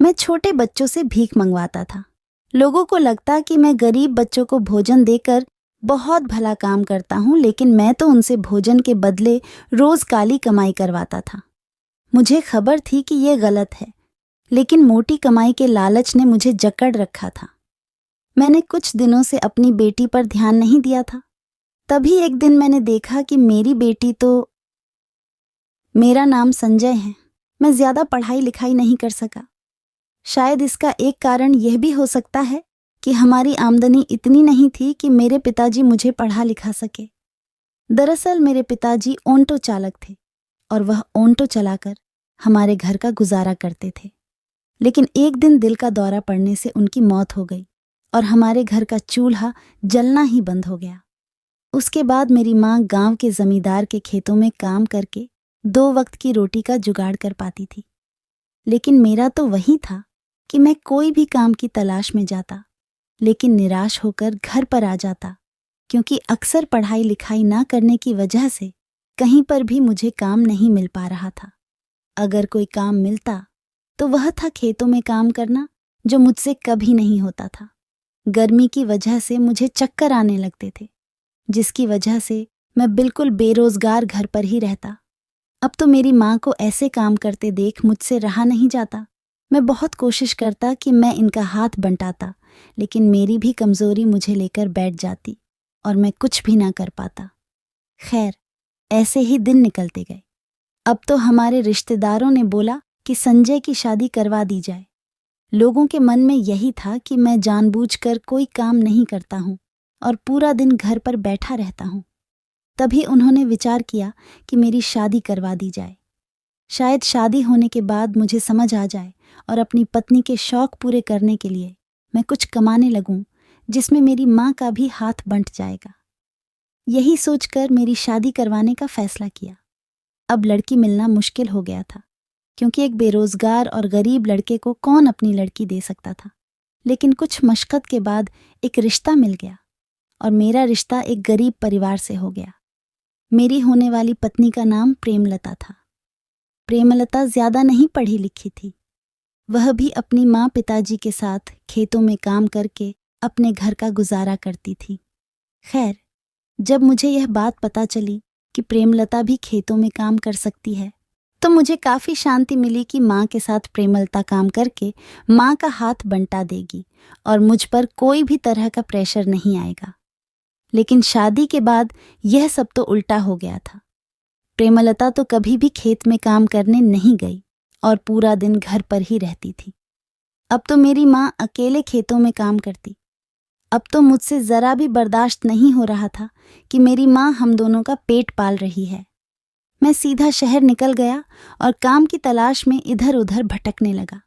मैं छोटे बच्चों से भीख मंगवाता था। लोगों को लगता कि मैं गरीब बच्चों को भोजन देकर बहुत भला काम करता हूँ, लेकिन मैं तो उनसे भोजन के बदले रोज काली कमाई करवाता था। मुझे खबर थी कि ये गलत है, लेकिन मोटी कमाई के लालच ने मुझे जकड़ रखा था। मैंने कुछ दिनों से अपनी बेटी पर ध्यान नहीं दिया था। तभी एक दिन मैंने देखा कि मेरी बेटी तो मेरा नाम संजय है। मैं ज्यादा पढ़ाई लिखाई नहीं कर सका। शायद इसका एक कारण यह भी हो सकता है कि हमारी आमदनी इतनी नहीं थी कि मेरे पिताजी मुझे पढ़ा लिखा सके। दरअसल मेरे पिताजी ऑटो चालक थे और वह ऑटो चलाकर हमारे घर का गुजारा करते थे। लेकिन एक दिन दिल का दौरा पड़ने से उनकी मौत हो गई और हमारे घर का चूल्हा जलना ही बंद हो गया। उसके बाद मेरी माँ गांव के जमींदार के खेतों में काम करके 2 वक्त की रोटी का जुगाड़ कर पाती थी। लेकिन मेरा तो वही था कि मैं कोई भी काम की तलाश में जाता, लेकिन निराश होकर घर पर आ जाता, क्योंकि अक्सर पढ़ाई लिखाई ना करने की वजह से कहीं पर भी मुझे काम नहीं मिल पा रहा था। अगर कोई काम मिलता तो वह था खेतों में काम करना, जो मुझसे कभी नहीं होता था। गर्मी की वजह से मुझे चक्कर आने लगते थे, जिसकी वजह से मैं बिल्कुल बेरोजगार घर पर ही रहता। अब तो मेरी माँ को ऐसे काम करते देख मुझसे रहा नहीं जाता। मैं बहुत कोशिश करता कि मैं इनका हाथ बंटाता, लेकिन मेरी भी कमजोरी मुझे लेकर बैठ जाती और मैं कुछ भी ना कर पाता। खैर, ऐसे ही दिन निकलते गए। अब तो हमारे रिश्तेदारों ने बोला कि संजय की शादी करवा दी जाए। लोगों के मन में यही था कि मैं जानबूझकर कोई काम नहीं करता हूँ और पूरा दिन घर पर बैठा रहता हूँ। तभी उन्होंने विचार किया कि मेरी शादी करवा दी जाए। शायद शादी होने के बाद मुझे समझ आ जाए और अपनी पत्नी के शौक पूरे करने के लिए मैं कुछ कमाने लगूं, जिसमें मेरी माँ का भी हाथ बंट जाएगा। यही सोचकर मेरी शादी करवाने का फैसला किया। अब लड़की मिलना मुश्किल हो गया था, क्योंकि एक बेरोजगार और गरीब लड़के को कौन अपनी लड़की दे सकता था। लेकिन कुछ मशक्कत के बाद एक रिश्ता मिल गया और मेरा रिश्ता एक गरीब परिवार से हो गया। मेरी होने वाली पत्नी का नाम प्रेमलता था। प्रेमलता ज्यादा नहीं पढ़ी लिखी थी। वह भी अपनी माँ पिताजी के साथ खेतों में काम करके अपने घर का गुजारा करती थी। खैर, जब मुझे यह बात पता चली कि प्रेमलता भी खेतों में काम कर सकती है, तो मुझे काफी शांति मिली कि माँ के साथ प्रेमलता काम करके माँ का हाथ बंटा देगी और मुझ पर कोई भी तरह का प्रेशर नहीं आएगा। लेकिन शादी के बाद यह सब तो उल्टा हो गया था। प्रेमलता तो कभी भी खेत में काम करने नहीं गई और पूरा दिन घर पर ही रहती थी। अब तो मेरी माँ अकेले खेतों में काम करती। अब तो मुझसे जरा भी बर्दाश्त नहीं हो रहा था कि मेरी माँ हम दोनों का पेट पाल रही है। मैं सीधा शहर निकल गया और काम की तलाश में इधर उधर भटकने लगा।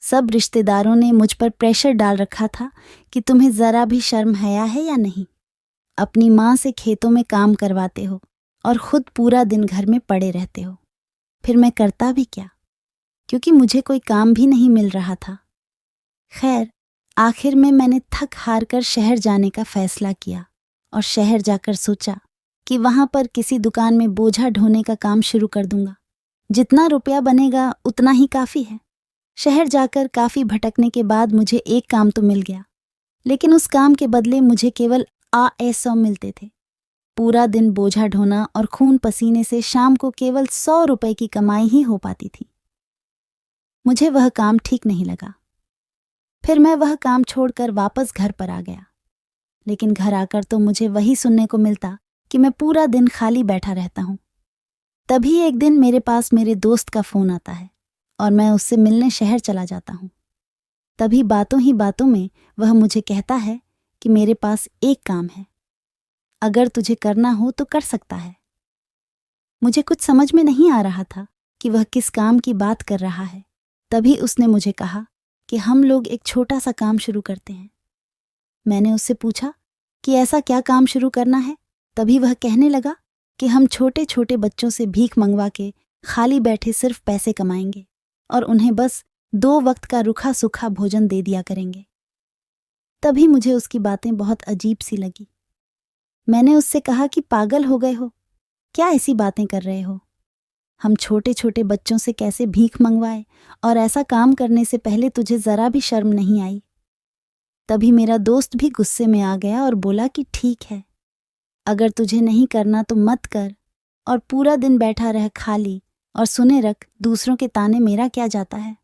सब रिश्तेदारों ने मुझ पर प्रेशर डाल रखा था कि तुम्हें जरा भी शर्म हया है या नहीं। अपनी माँ से खेतों में काम करवाते हो और खुद पूरा दिन घर में पड़े रहते हो। फिर मैं करता भी क्या, क्योंकि मुझे कोई काम भी नहीं मिल रहा था। खैर, आखिर में मैंने थक हार कर शहर जाने का फैसला किया और शहर जाकर सोचा कि वहां पर किसी दुकान में बोझा ढोने का काम शुरू कर दूंगा। जितना रुपया बनेगा उतना ही काफी है। शहर जाकर काफी भटकने के बाद मुझे एक काम तो मिल गया, लेकिन उस काम के बदले मुझे केवल 100 मिलते थे। पूरा दिन बोझा ढोना और खून पसीने से शाम को केवल 100 रुपए की कमाई ही हो पाती थी। मुझे वह काम ठीक नहीं लगा। फिर मैं वह काम छोड़कर वापस घर पर आ गया। लेकिन घर आकर तो मुझे वही सुनने को मिलता कि मैं पूरा दिन खाली बैठा रहता हूँ। तभी एक दिन मेरे पास मेरे दोस्त का फोन आता है और मैं उससे मिलने शहर चला जाता हूँ। तभी बातों ही बातों में वह मुझे कहता है कि मेरे पास एक काम है, अगर तुझे करना हो तो कर सकता है। मुझे कुछ समझ में नहीं आ रहा था कि वह किस काम की बात कर रहा है। तभी उसने मुझे कहा कि हम लोग एक छोटा सा काम शुरू करते हैं। मैंने उससे पूछा कि ऐसा क्या काम शुरू करना है। तभी वह कहने लगा कि हम छोटे छोटे बच्चों से भीख मंगवा के खाली बैठे सिर्फ पैसे कमाएंगे और उन्हें बस 2 वक्त का रूखा सूखा भोजन दे दिया करेंगे। तभी मुझे उसकी बातें बहुत अजीब सी लगी। मैंने उससे कहा कि पागल हो गए हो, क्या ऐसी बातें कर रहे हो? हम छोटे छोटे बच्चों से कैसे भीख मंगवाए, और ऐसा काम करने से पहले तुझे जरा भी शर्म नहीं आई। तभी मेरा दोस्त भी गुस्से में आ गया और बोला कि ठीक है, अगर तुझे नहीं करना तो मत कर, और पूरा दिन बैठा रह खाली और सुने रख दूसरों के ताने, मेरा क्या जाता है,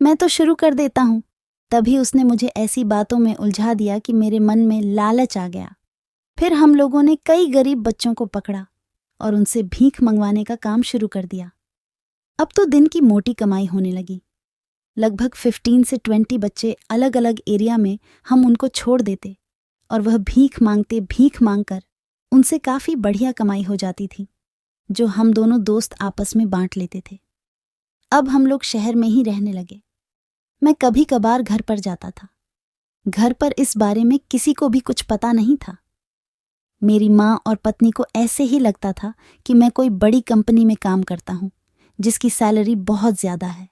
मैं तो शुरू कर देता हूं। तभी उसने मुझे ऐसी बातों में उलझा दिया कि मेरे मन में लालच आ गया। फिर हम लोगों ने कई गरीब बच्चों को पकड़ा और उनसे भीख मंगवाने का काम शुरू कर दिया। अब तो दिन की मोटी कमाई होने लगी। लगभग 15 से 20 बच्चे अलग अलग एरिया में हम उनको छोड़ देते और वह भीख मांगकर उनसे काफ़ी बढ़िया कमाई हो जाती थी, जो हम दोनों दोस्त आपस में बांट लेते थे। अब हम लोग शहर में ही रहने लगे। मैं कभी कभार घर पर जाता था। घर पर इस बारे में किसी को भी कुछ पता नहीं था। मेरी माँ और पत्नी को ऐसे ही लगता था कि मैं कोई बड़ी कंपनी में काम करता हूँ, जिसकी सैलरी बहुत ज़्यादा है।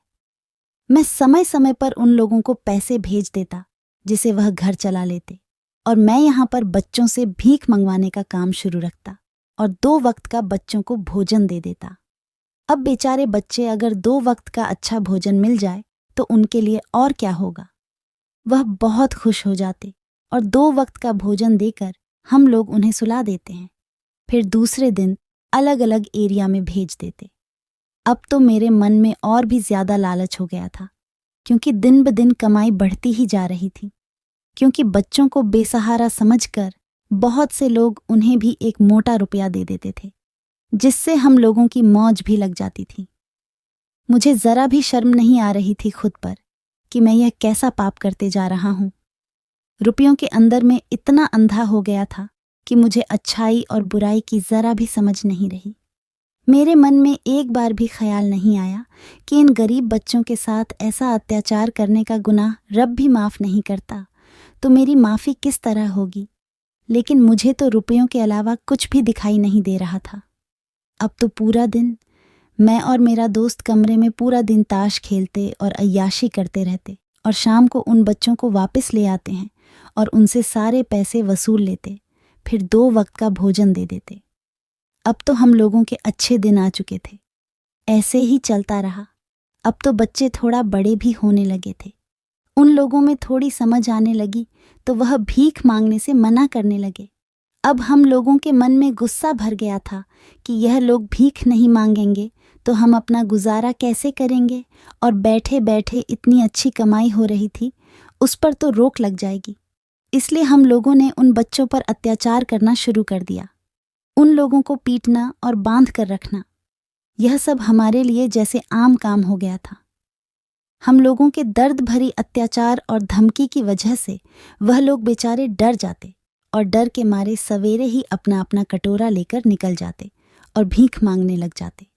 मैं समय समय पर उन लोगों को पैसे भेज देता, जिसे वह घर चला लेते, और मैं यहाँ पर बच्चों से भीख मंगवाने का काम शुरू रखता और 2 वक्त का बच्चों को भोजन दे देता। अब बेचारे बच्चे, अगर 2 वक्त का अच्छा भोजन मिल जाए तो उनके लिए और क्या होगा। वह बहुत खुश हो जाते और 2 वक्त का भोजन देकर हम लोग उन्हें सुला देते हैं। फिर दूसरे दिन अलग अलग एरिया में भेज देते। अब तो मेरे मन में और भी ज्यादा लालच हो गया था, क्योंकि दिन ब दिन कमाई बढ़ती ही जा रही थी। क्योंकि बच्चों को बेसहारा समझकर बहुत से लोग उन्हें भी एक मोटा रुपया दे देते थे, जिससे हम लोगों की मौज भी लग जाती थी। मुझे जरा भी शर्म नहीं आ रही थी खुद पर कि मैं यह कैसा पाप करते जा रहा हूं। रुपयों के अंदर में इतना अंधा हो गया था कि मुझे अच्छाई और बुराई की जरा भी समझ नहीं रही। मेरे मन में एक बार भी ख्याल नहीं आया कि इन गरीब बच्चों के साथ ऐसा अत्याचार करने का गुनाह रब भी माफ़ नहीं करता, तो मेरी माफ़ी किस तरह होगी। लेकिन मुझे तो रुपयों के अलावा कुछ भी दिखाई नहीं दे रहा था। अब तो पूरा दिन मैं और मेरा दोस्त कमरे में पूरा दिन ताश खेलते और अय्याशी करते रहते, और शाम को उन बच्चों को वापस ले आते हैं और उनसे सारे पैसे वसूल लेते, फिर 2 वक्त का भोजन दे देते। अब तो हम लोगों के अच्छे दिन आ चुके थे। ऐसे ही चलता रहा। अब तो बच्चे थोड़ा बड़े भी होने लगे थे। उन लोगों में थोड़ी समझ आने लगी तो वह भीख मांगने से मना करने लगे। अब हम लोगों के मन में गुस्सा भर गया था कि यह लोग भीख नहीं मांगेंगे तो हम अपना गुजारा कैसे करेंगे, और बैठे बैठे इतनी अच्छी कमाई हो रही थी, उस पर तो रोक लग जाएगी। इसलिए हम लोगों ने उन बच्चों पर अत्याचार करना शुरू कर दिया। उन लोगों को पीटना और बांध कर रखना, यह सब हमारे लिए जैसे आम काम हो गया था। हम लोगों के दर्द भरी अत्याचार और धमकी की वजह से वह लोग बेचारे डर जाते और डर के मारे सवेरे ही अपना अपना कटोरा लेकर निकल जाते और भीख मांगने लग जाते।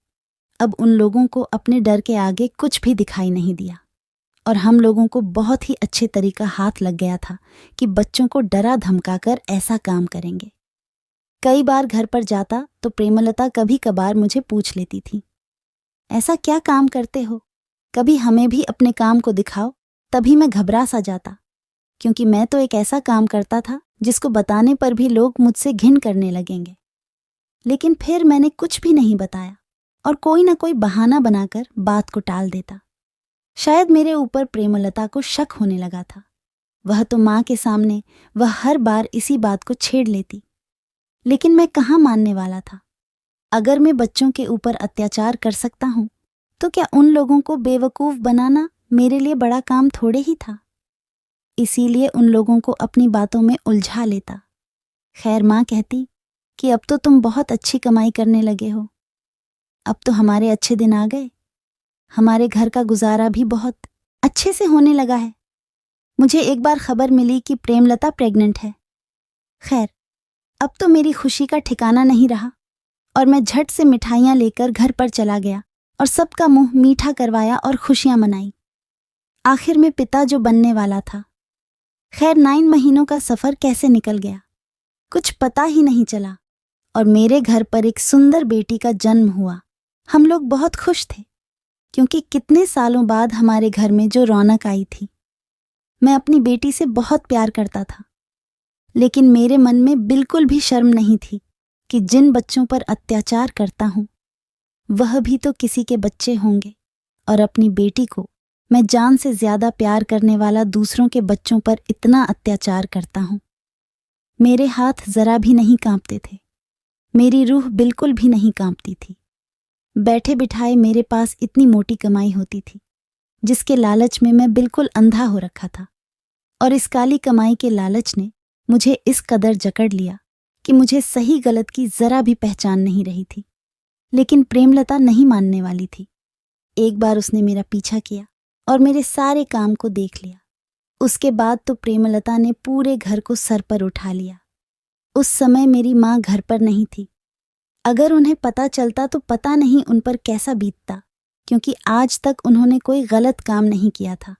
अब उन लोगों को अपने डर के आगे कुछ भी दिखाई नहीं दिया, और हम लोगों को बहुत ही अच्छे तरीका हाथ लग गया था कि बच्चों को डरा धमकाकर ऐसा काम करेंगे। कई बार घर पर जाता तो प्रेमलता कभी कभार मुझे पूछ लेती थी, ऐसा क्या काम करते हो, कभी हमें भी अपने काम को दिखाओ। तभी मैं घबरा सा जाता, क्योंकि मैं तो एक ऐसा काम करता था जिसको बताने पर भी लोग मुझसे घिन करने लगेंगे। लेकिन फिर मैंने कुछ भी नहीं बताया और कोई ना कोई बहाना बनाकर बात को टाल देता। शायद मेरे ऊपर प्रेमलता को शक होने लगा था। वह तो माँ के सामने वह हर बार इसी बात को छेड़ लेती, लेकिन मैं कहाँ मानने वाला था। अगर मैं बच्चों के ऊपर अत्याचार कर सकता हूँ, तो क्या उन लोगों को बेवकूफ़ बनाना मेरे लिए बड़ा काम थोड़े ही था। इसीलिए उन लोगों को अपनी बातों में उलझा लेता। खैर, माँ कहती कि अब तो तुम बहुत अच्छी कमाई करने लगे हो, अब तो हमारे अच्छे दिन आ गए, हमारे घर का गुजारा भी बहुत अच्छे से होने लगा है। मुझे एक बार खबर मिली कि प्रेमलता प्रेग्नेंट है। खैर, अब तो मेरी खुशी का ठिकाना नहीं रहा और मैं झट से मिठाइयाँ लेकर घर पर चला गया और सबका मुंह मीठा करवाया और खुशियाँ मनाई। आखिर में पिता जो बनने वाला था। खैर, 9 महीनों का सफ़र कैसे निकल गया, कुछ पता ही नहीं चला, और मेरे घर पर एक सुंदर बेटी का जन्म हुआ। हम लोग बहुत खुश थे, क्योंकि कितने सालों बाद हमारे घर में जो रौनक आई थी। मैं अपनी बेटी से बहुत प्यार करता था, लेकिन मेरे मन में बिल्कुल भी शर्म नहीं थी कि जिन बच्चों पर अत्याचार करता हूँ वह भी तो किसी के बच्चे होंगे। और अपनी बेटी को मैं जान से ज्यादा प्यार करने वाला दूसरों के बच्चों पर इतना अत्याचार करता हूं। मेरे हाथ जरा भी नहीं कांपते थे, मेरी रूह बिल्कुल भी नहीं कांपती थी। बैठे बिठाए मेरे पास इतनी मोटी कमाई होती थी जिसके लालच में मैं बिल्कुल अंधा हो रखा था। और इस काली कमाई के लालच ने मुझे इस कदर जकड़ लिया कि मुझे सही गलत की जरा भी पहचान नहीं रही थी। लेकिन प्रेमलता नहीं मानने वाली थी। एक बार उसने मेरा पीछा किया और मेरे सारे काम को देख लिया। उसके बाद तो प्रेमलता ने पूरे घर को सर पर उठा लिया। उस समय मेरी माँ घर पर नहीं थी। अगर उन्हें पता चलता तो पता नहीं उन पर कैसा बीतता, क्योंकि आज तक उन्होंने कोई गलत काम नहीं किया था।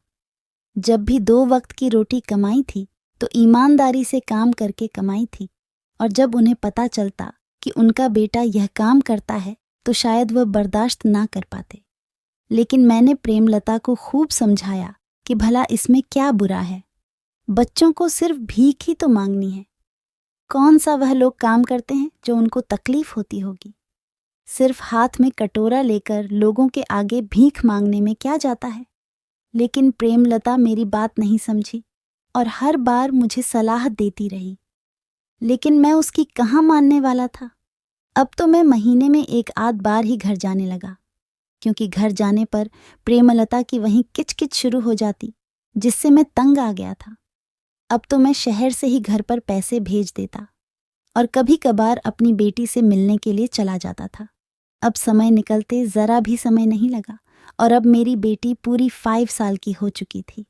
जब भी 2 वक्त की रोटी कमाई थी तो ईमानदारी से काम करके कमाई थी। और जब उन्हें पता चलता कि उनका बेटा यह काम करता है तो शायद वह बर्दाश्त ना कर पाते। लेकिन मैंने प्रेमलता को खूब समझाया कि भला इसमें क्या बुरा है, बच्चों को सिर्फ भीख ही तो मांगनी है। कौन सा वह लोग काम करते हैं जो उनको तकलीफ होती होगी। सिर्फ हाथ में कटोरा लेकर लोगों के आगे भीख मांगने में क्या जाता है। लेकिन प्रेमलता मेरी बात नहीं समझी और हर बार मुझे सलाह देती रही। लेकिन मैं उसकी कहाँ मानने वाला था। अब तो मैं महीने में 1 आध बार ही घर जाने लगा, क्योंकि घर जाने पर प्रेमलता की वहीं किचकिच शुरू हो जाती, जिससे मैं तंग आ गया था। अब तो मैं शहर से ही घर पर पैसे भेज देता और कभी कभार अपनी बेटी से मिलने के लिए चला जाता था। अब समय निकलते जरा भी समय नहीं लगा और अब मेरी बेटी पूरी 5 साल की हो चुकी थी।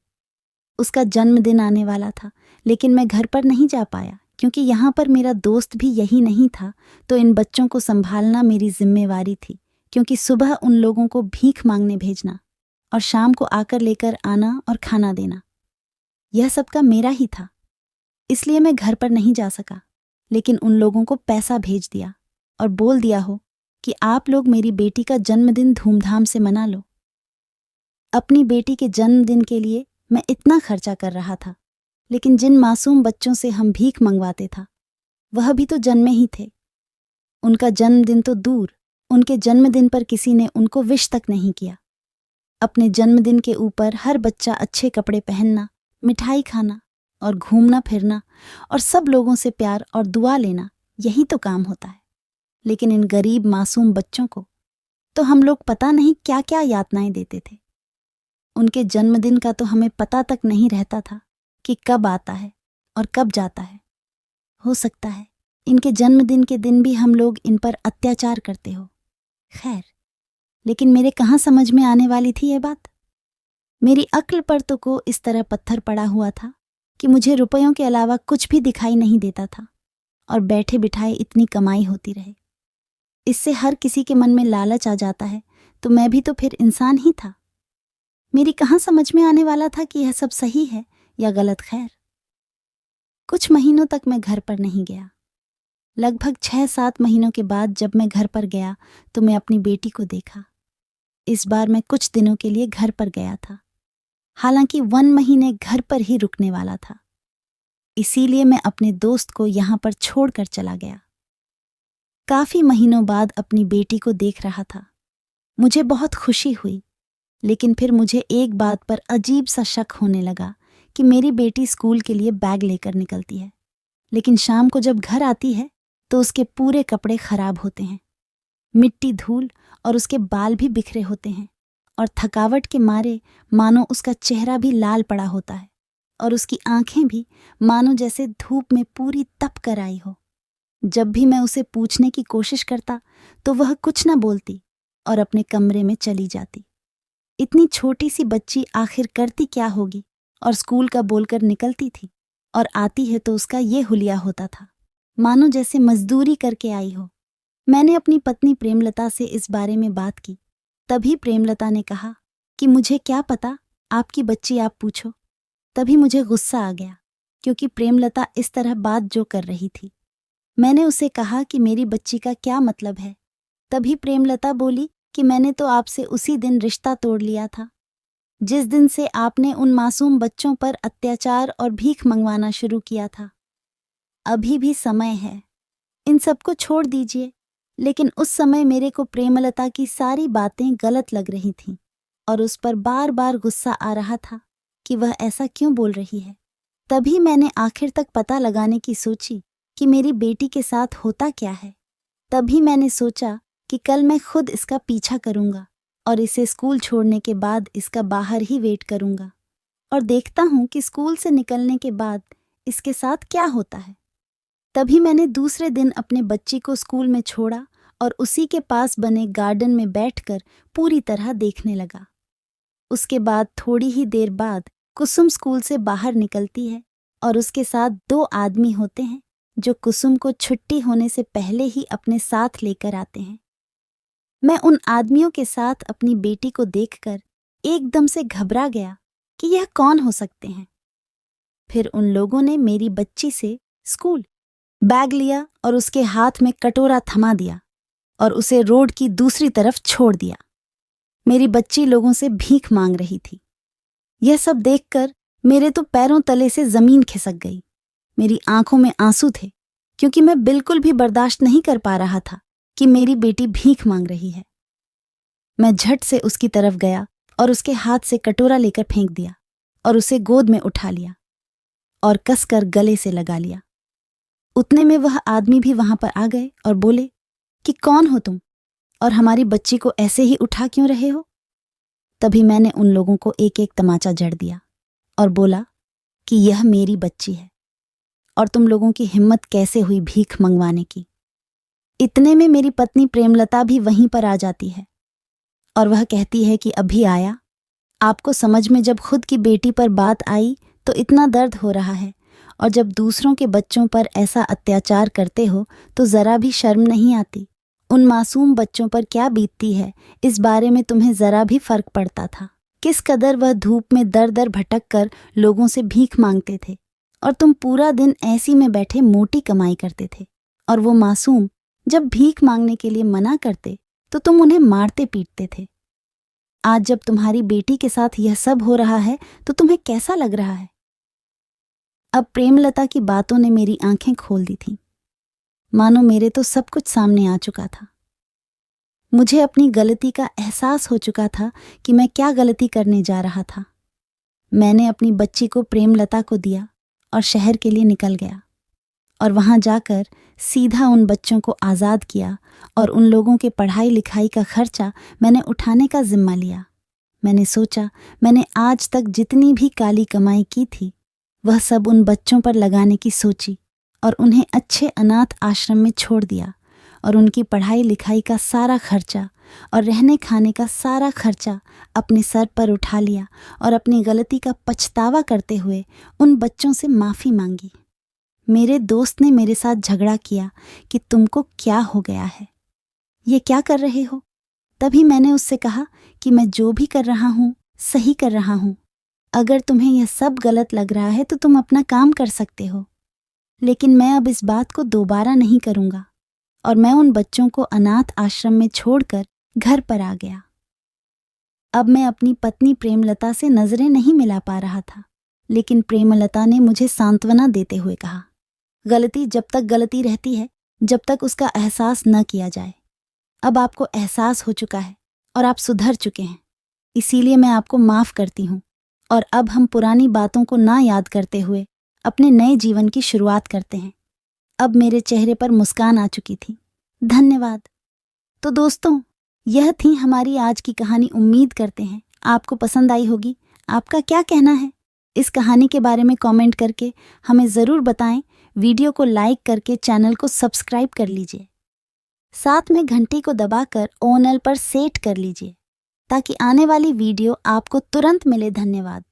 उसका जन्मदिन आने वाला था, लेकिन मैं घर पर नहीं जा पाया क्योंकि यहाँ पर मेरा दोस्त भी यही नहीं था। तो इन बच्चों को संभालना मेरी जिम्मेवारी थी, क्योंकि सुबह उन लोगों को भीख मांगने भेजना और शाम को आकर लेकर आना और खाना देना, यह सबका मेरा ही था। इसलिए मैं घर पर नहीं जा सका, लेकिन उन लोगों को पैसा भेज दिया और बोल दिया हो कि आप लोग मेरी बेटी का जन्मदिन धूमधाम से मना लो। अपनी बेटी के जन्मदिन के लिए मैं इतना खर्चा कर रहा था, लेकिन जिन मासूम बच्चों से हम भीख मंगवाते था वह भी तो जन्मे ही थे। उनका जन्मदिन तो दूर, उनके जन्मदिन पर किसी ने उनको विश तक नहीं किया। अपने जन्मदिन के ऊपर हर बच्चा अच्छे कपड़े पहनना, मिठाई खाना और घूमना फिरना और सब लोगों से प्यार और दुआ लेना, यही तो काम होता है। लेकिन इन गरीब मासूम बच्चों को तो हम लोग पता नहीं क्या क्या यातनाएं देते थे। उनके जन्मदिन का तो हमें पता तक नहीं रहता था कि कब आता है और कब जाता है। हो सकता है इनके जन्मदिन के दिन भी हम लोग इन पर अत्याचार करते हो। खैर, लेकिन मेरे कहाँ समझ में आने वाली थी ये बात। मेरी अक्ल पर तो को इस तरह पत्थर पड़ा हुआ था कि मुझे रुपयों के अलावा कुछ भी दिखाई नहीं देता था और बैठे बिठाए इतनी कमाई होती रहे। इससे हर किसी के मन में लालच आ जाता है, तो मैं भी तो फिर इंसान ही था। मेरी कहाँ समझ में आने वाला था कि यह सब सही है या गलत। खैर, कुछ महीनों तक मैं घर पर नहीं गया। लगभग 6-7 महीनों के बाद जब मैं घर पर गया तो मैं अपनी बेटी को देखा। इस बार मैं कुछ दिनों के लिए घर पर गया था, हालांकि 1 महीने घर पर ही रुकने वाला था। इसीलिए मैं अपने दोस्त को यहाँ पर छोड़कर चला गया। काफी महीनों बाद अपनी बेटी को देख रहा था। मुझे बहुत खुशी हुई, लेकिन फिर मुझे एक बात पर अजीब सा शक होने लगा कि मेरी बेटी स्कूल के लिए बैग लेकर निकलती है, लेकिन शाम को जब घर आती है तो उसके पूरे कपड़े खराब होते हैं, मिट्टी धूल और उसके बाल भी बिखरे होते हैं और थकावट के मारे मानो उसका चेहरा भी लाल पड़ा होता है और उसकी आंखें भी मानो जैसे धूप में पूरी तप कर आई हो। जब भी मैं उसे पूछने की कोशिश करता तो वह कुछ न बोलती और अपने कमरे में चली जाती। इतनी छोटी सी बच्ची आखिर करती क्या होगी, और स्कूल का बोलकर निकलती थी और आती है तो उसका ये हुलिया होता था मानो जैसे मजदूरी करके आई हो। मैंने अपनी पत्नी प्रेमलता से इस बारे में बात की। तभी प्रेमलता ने कहा कि मुझे क्या पता, आपकी बच्ची आप पूछो। तभी मुझे गुस्सा आ गया, क्योंकि प्रेमलता इस तरह बात जो कर रही थी। मैंने उसे कहा कि मेरी बच्ची का क्या मतलब है। तभी प्रेमलता बोली कि मैंने तो आपसे उसी दिन रिश्ता तोड़ लिया था जिस दिन से आपने उन मासूम बच्चों पर अत्याचार और भीख मंगवाना शुरू किया था। अभी भी समय है, इन सबको छोड़ दीजिए लेकिन उस समय मेरे को प्रेमलता की सारी बातें गलत लग रही थीं और उस पर बार बार गुस्सा आ रहा था कि वह ऐसा क्यों बोल रही है। तभी मैंने आखिर तक पता लगाने की सोची कि मेरी बेटी के साथ होता क्या है। तभी मैंने सोचा कि कल मैं खुद इसका पीछा करूंगा और इसे स्कूल छोड़ने के बाद इसका बाहर ही वेट करूंगा और देखता हूं कि स्कूल से निकलने के बाद इसके साथ क्या होता है। तभी मैंने दूसरे दिन अपने बच्ची को स्कूल में छोड़ा और उसी के पास बने गार्डन में बैठकर पूरी तरह देखने लगा। उसके बाद थोड़ी ही देर बाद कुसुम स्कूल से बाहर निकलती है और उसके साथ 2 आदमी होते हैं जो कुसुम को छुट्टी होने से पहले ही अपने साथ लेकर आते हैं। मैं उन आदमियों के साथ अपनी बेटी को देखकर एकदम से घबरा गया कि यह कौन हो सकते हैं। फिर उन लोगों ने मेरी बच्ची से स्कूल बैग लिया और उसके हाथ में कटोरा थमा दिया और उसे रोड की दूसरी तरफ छोड़ दिया। मेरी बच्ची लोगों से भीख मांग रही थी। यह सब देखकर मेरे तो पैरों तले से जमीन खिसक गई। मेरी आंखों में आंसू थे क्योंकि मैं बिल्कुल भी बर्दाश्त नहीं कर पा रहा था कि मेरी बेटी भीख मांग रही है। मैं झट से उसकी तरफ गया और उसके हाथ से कटोरा लेकर फेंक दिया और उसे गोद में उठा लिया और कसकर गले से लगा लिया। उतने में वह आदमी भी वहां पर आ गए और बोले कि कौन हो तुम और हमारी बच्ची को ऐसे ही उठा क्यों रहे हो। तभी मैंने उन लोगों को एक एक तमाचा जड़ दिया और बोला कि यह मेरी बच्ची है और तुम लोगों की हिम्मत कैसे हुई भीख मंगवाने की। इतने में मेरी पत्नी प्रेमलता भी वहीं पर आ जाती है और वह कहती है कि अभी आया, आपको समझ में जब खुद की बेटी पर बात आई तो इतना दर्द हो रहा है और जब दूसरों के बच्चों पर ऐसा अत्याचार करते हो तो जरा भी शर्म नहीं आती। उन मासूम बच्चों पर क्या बीतती है इस बारे में तुम्हें जरा भी फर्क पड़ता था। किस कदर वह धूप में दर दर भटक कर लोगों से भीख मांगते थे और तुम पूरा दिन ऐसी में बैठे मोटी कमाई करते थे और वो मासूम जब भीख मांगने के लिए मना करते तो तुम उन्हें मारते पीटते थे। आज जब तुम्हारी बेटी के साथ यह सब हो रहा है तो तुम्हें कैसा लग रहा है। अब प्रेमलता की बातों ने मेरी आंखें खोल दी थीं। मानो मेरे तो सब कुछ सामने आ चुका था। मुझे अपनी गलती का एहसास हो चुका था कि मैं क्या गलती करने जा रहा था। मैंने अपनी बच्ची को प्रेमलता को दिया और शहर के लिए निकल गया और वहां जाकर सीधा उन बच्चों को आज़ाद किया और उन लोगों के पढ़ाई लिखाई का खर्चा मैंने उठाने का जिम्मा लिया। मैंने सोचा मैंने आज तक जितनी भी काली कमाई की थी वह सब उन बच्चों पर लगाने की सोची और उन्हें अच्छे अनाथ आश्रम में छोड़ दिया और उनकी पढ़ाई लिखाई का सारा खर्चा और रहने खाने का सारा खर्चा अपने सर पर उठा लिया और अपनी गलती का पछतावा करते हुए उन बच्चों से माफ़ी मांगी। मेरे दोस्त ने मेरे साथ झगड़ा किया कि तुमको क्या हो गया है, ये क्या कर रहे हो। तभी मैंने उससे कहा कि मैं जो भी कर रहा हूँ सही कर रहा हूँ। अगर तुम्हें यह सब गलत लग रहा है तो तुम अपना काम कर सकते हो, लेकिन मैं अब इस बात को दोबारा नहीं करूँगा। और मैं उन बच्चों को अनाथ आश्रम में छोड़कर घर पर आ गया। अब मैं अपनी पत्नी प्रेमलता से नजरें नहीं मिला पा रहा था, लेकिन प्रेमलता ने मुझे सांत्वना देते हुए कहा, गलती जब तक गलती रहती है जब तक उसका एहसास न किया जाए। अब आपको एहसास हो चुका है और आप सुधर चुके हैं, इसीलिए मैं आपको माफ़ करती हूँ और अब हम पुरानी बातों को ना याद करते हुए अपने नए जीवन की शुरुआत करते हैं। अब मेरे चेहरे पर मुस्कान आ चुकी थी। धन्यवाद। तो दोस्तों, यह थी हमारी आज की कहानी। उम्मीद करते हैं आपको पसंद आई होगी। आपका क्या कहना है इस कहानी के बारे में कमेंट करके हमें ज़रूर बताएं। वीडियो को लाइक करके चैनल को सब्सक्राइब कर लीजिए। साथ में घंटी को दबाकर ऑल पर सेट कर लीजिए ताकि आने वाली वीडियो आपको तुरंत मिले। धन्यवाद।